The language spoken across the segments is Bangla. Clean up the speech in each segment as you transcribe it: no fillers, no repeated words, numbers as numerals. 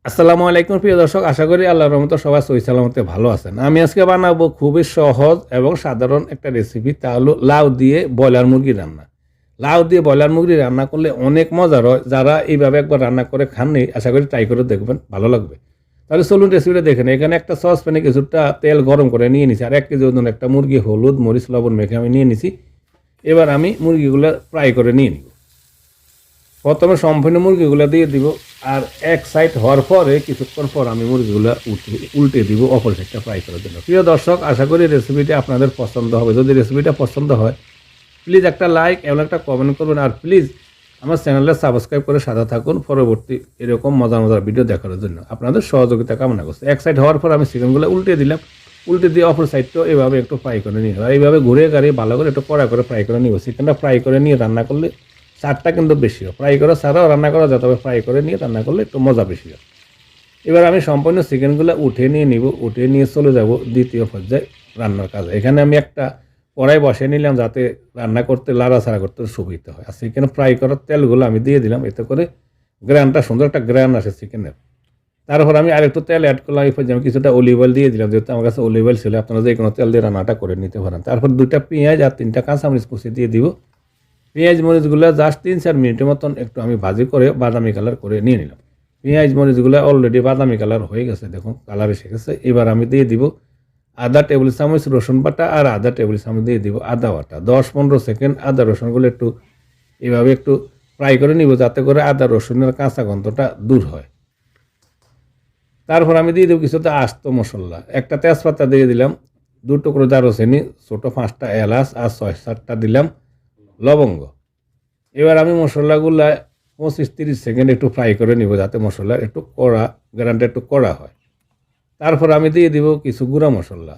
আসসালামু আলাইকুম প্রিয় দর্শক, আশা করি আল্লাহর রহমতে সবাই সহি সালামতে ভালো আছেন। আমি আজকে বানাবো খুবই সহজ এবং সাধারণ একটা রেসিপি, তা হলো লাউ দিয়ে ব্রয়লার মুরগি রান্না। লাউ দিয়ে ব্রয়লার মুরগি রান্না করলে অনেক মজার হয়। যারা এইভাবে একবার রান্না করে খাননি, আশা করি ট্রাই করে দেখবেন, ভালো লাগবে। তাহলে চলুন রেসিপিটা দেখেন। এখানে একটা সসপ্যানে কিছুটা তেল গরম করে নিয়ে নিছি, আর 1 কেজি ওজন একটা মুরগি হলুদ মরিচ লবণ মেখে আমি নিয়ে নিছি। এবার আমি মুরগিগুলো ফ্রাই করে নিয়ে নিব। প্রথমে সম্পূর্ণ মুরগিগুলো দিয়ে দিব, আর এক সাইড হওয়ার পরে কিছুক্ষণ পর আমি মুরগিগুলো উল্টে দিব অপর সাইডটা ফ্রাই করার জন্য। প্রিয় দর্শক, আশা করি রেসিপিটা আপনাদের পছন্দ হবে। যদি রেসিপিটা পছন্দ হয় প্লিজ একটা লাইক এবং একটা কমেন্ট করবেন, আর প্লিজ আমার চ্যানেলে সাবস্ক্রাইব করে সাথে থাকুন পরবর্তী এরকম মজার মজার ভিডিও দেখার জন্য। আপনাদের সহযোগিতা কামনা করছি। এক সাইড হওয়ার পর আমি চিকেনগুলো উল্টে দিলাম, উল্টে দিয়ে অপর সাইডটাও এভাবে একটু ফ্রাই করে নিয়ে নেব। এইভাবে ঘুরে গাড়িয়ে ভালো করে একটু কড়া করে ফ্রাই করে নিব। চিকেনটা ফ্রাই করে নিয়ে রান্না করলে স্বাদটা কিন্তু বেশি হয়। ফ্রাই করা ছাড়াও রান্না করা যায়, তবে ফ্রাই করে নিয়ে রান্না করলে একটু মজা বেশি হয়। এবার আমি সম্পূর্ণ চিকেনগুলো উঠে নিয়ে নিব, উঠে নিয়ে চলে যাব দ্বিতীয় পর্যায়ে রান্নার কাজে। এখানে আমি একটা কড়াই বসিয়ে নিলাম, যাতে রান্না করতে লাড়াছাড়া করতে সুবিধা হয়। আর চিকেন ফ্রাই করার তেলগুলো আমি দিয়ে দিলাম, এতে করে গ্রানটা সুন্দর একটা গ্রান আসে চিকেনের। তারপর আমি আরেকটু তেল অ্যাড করলাম, এই পর্যায়ে আমি কিছুটা অলিভ অয়েল দিয়ে দিলাম, যেহেতু আমার কাছে অলিভ অয়েল ছিল। আপনারা যে কোনো তেল দিয়ে রান্নাটা করে নিতে পারেন। তারপর 2টা পেঁয়াজ আর 3টা কাঁচামরিচ কুচি দিয়ে দিব। পেঁয়াজ মরিচগুলো জাস্ট 3-4 মিনিটের মতন একটু আমি ভাজি করে বাদামি কালার করে নিয়ে নিলাম। পেঁয়াজ মরিচগুলো অলরেডি বাদামি কালার হয়ে গেছে, দেখুন কালার এসে গেছে। এবার আমি দিয়ে দিব আধা টেবিল চামচ রসুন বাটা, আর আধা টেবিল চামচ দিয়ে দিব আদা বাটা। 10-15 সেকেন্ড আদা রসুনগুলো একটু এভাবে একটু ফ্রাই করে নিব, যাতে করে আদা রসুনের কাঁচা গন্ধটা দূর হয়। তারপর আমি দিয়ে দেবো কিছুটা আস্ত মশলা। একটা তেজপাতা দিয়ে দিলাম, 2 টুকরো দারুচিনি, ছোটো 5টা এলাচ, আর 6-7টা দিলাম লবঙ্গ। এবার আমি মশলাগুলা 25-30 সেকেন্ড একটু ফ্রাই করে নিব, যাতে মশলা একটু কড়া গ্রানটা একটু কড়া হয়। তারপর আমি দিয়ে দিব কিছু গুঁড়া মশলা।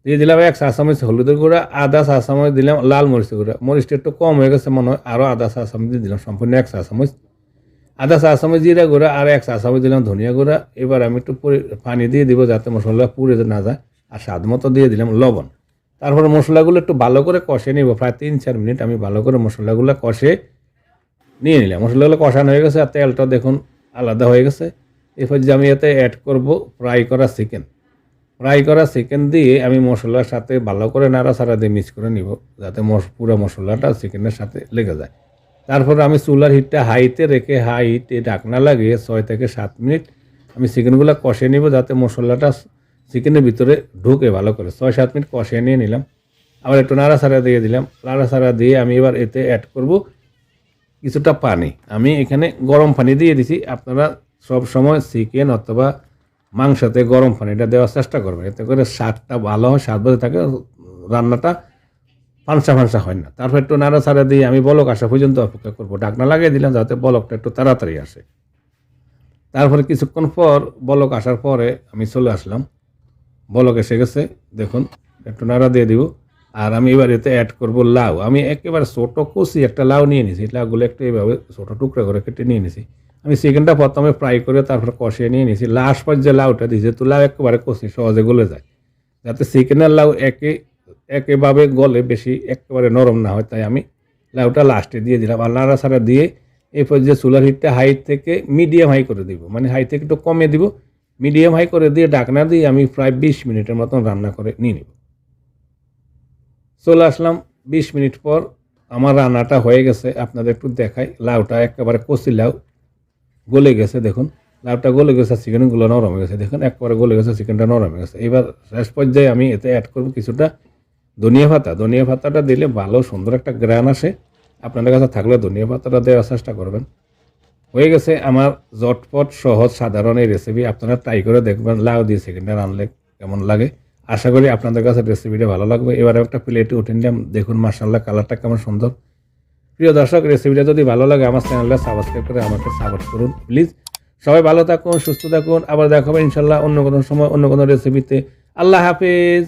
দিয়ে দিলাম 1 চা চামচ হলুদের গুঁড়া, আধা চা চামচ দিলাম লাল মরিচের গুঁড়া। মরিচটা একটু কম হয়ে গেছে মনে হয়, আরও আধা চা চামচ দিয়ে দিলাম, সম্পূর্ণ 1 চা চামচ। আধা চা চামচ জিরা গুঁড়া, আর 1 চা চামচ দিলাম ধনিয়া গুঁড়া। এবার আমি একটু পানি দিয়ে দিব, যাতে মশলা পুড়ে না যায়, আর স্বাদ মতো দিয়ে দিলাম লবণ। তারপর মশলাগুলো একটু ভালো করে কষে নিব, প্রায় 3-4 মিনিট আমি ভালো করে মশলাগুলো কষে নিয়ে নিলাম। মশলাগুলো কষানো হয়ে গেছে, আর তেলটা দেখুন আলাদা হয়ে গেছে। এরপর যে আমি এতে অ্যাড করব ফ্রাই করা চিকেন। ফ্রাই করা চিকেন দিয়ে আমি মশলার সাথে ভালো করে নাড়াচাড়া দিয়ে মিক্স করে নিব, যাতে পুরো মশলাটা চিকেনের সাথে লেগে যায়। তারপর আমি চুলার হিটটা হাইতে রেখে হাই হিটে ঢাকনা লাগিয়ে 6 থেকে 7 মিনিট আমি চিকেনগুলো কষে নিব, যাতে মশলাটা চিকেনের ভিতরে ঢুকে ভালো করে। 6-7 মিনিট কষে নিয়ে নিলাম, আবার একটু নাড়াচাড়া দিয়ে দিলাম। নাড়াচাড়া দিয়ে আমি এবার এতে অ্যাড করব কিছুটা পানি। আমি এখানে গরম পানি দিয়ে দিছি। আপনারা সব সময় চিকেন অথবা মাংসতে গরম পানিটা দেওয়ার চেষ্টা করবেন, এতে করে স্বাদটা ভালো হয়, স্বাদ বজায় থাকে, রান্নাটা ফাঁসা ফাঁসা হয় না। তারপর একটু নাড়াচাড়া দিয়ে আমি বলক আসা পর্যন্ত অপেক্ষা করব। ঢাকনা লাগিয়ে দিলাম, যাতে বলকটা একটু তাড়াতাড়ি আসে। তারপরে কিছুক্ষণ পর বলক আসার পরে আমি চলে আসলাম, বলক এসে গেছে দেখুন। একটু নাড়া দিয়ে দিব, আর আমি এবার এতে অ্যাড করব লাউ। আমি একেবারে ছোটো কষি একটা লাউ নিয়ে নিছি, লাউগুলো একটু এইভাবে ছোটো টুকরা করে কেটে নিয়ে নিছি। আমি চিকেনটা প্রথমে ফ্রাই করে তারপর কষিয়ে নিয়ে নিছি। লাস্ট পর্যায়ে লাউটা দিয়েছি, তো লাউ একেবারে কষি সহজে গলে যায়, যাতে চিকেনের লাউ একেভাবে গলে বেশি একেবারে নরম না হয়, তাই আমি লাউটা লাস্টে দিয়ে দিলাম। আর নাড়াচাড়া দিয়ে এই পর্যায়ে চুলার হিটটা হাই থেকে মিডিয়াম হাই করে দিব, মানে হাই থেকে একটু কমে দিব, মিডিয়াম হাই করে দিয়ে ঢাকনা দিয়ে আমি প্রায় 20 মিনিটের মতন রান্না করে নিয়ে নিব। চলে আসলাম 20 মিনিট পর, আমার রান্নাটা হয়ে গেছে। আপনাদের একটু দেখাই, লাউটা একেবারে কচি লাউ গলে গেছে, দেখুন লাউটা গলে গেছে, চিকেনগুলো নরম হয়ে গেছে, দেখুন একেবারে গলে গেছে, চিকেনটা নরম হয়ে গেছে। এবার শেষ পর্যায়ে আমি এতে অ্যাড করব কিছুটা ধনিয়া পাতা। ধনিয়া পাতাটা দিলে ভালো সুন্দর একটা গ্রান আসে, আপনাদের কাছে থাকলে ধনিয়া পাতাটা দেওয়ার চেষ্টা করবেন। হয়ে গেছে আমার ঝটপট সহজ সাধারণ এই রেসিপি। আপনারা ট্রাই করে দেখবেন লাউ দিয়ে চিকেনটা রানলে কেমন লাগে। আশা করি আপনাদের কাছে রেসিপিটা ভালো লাগবে। এবারে একটা প্লেটে উঠে নিলাম, দেখুন মাশাআল্লাহ কালারটা কেমন সুন্দর। প্রিয় দর্শক, রেসিপিটা যদি ভালো লাগে আমার চ্যানেলটা সাবস্ক্রাইব করে আমাকে সাপোর্ট করুন প্লিজ। সবাই ভালো থাকুন, সুস্থ থাকুন, আবার দেখা হবে ইনশাল্লাহ অন্য কোনো সময় অন্য কোনো রেসিপিতে। আল্লাহ হাফেজ।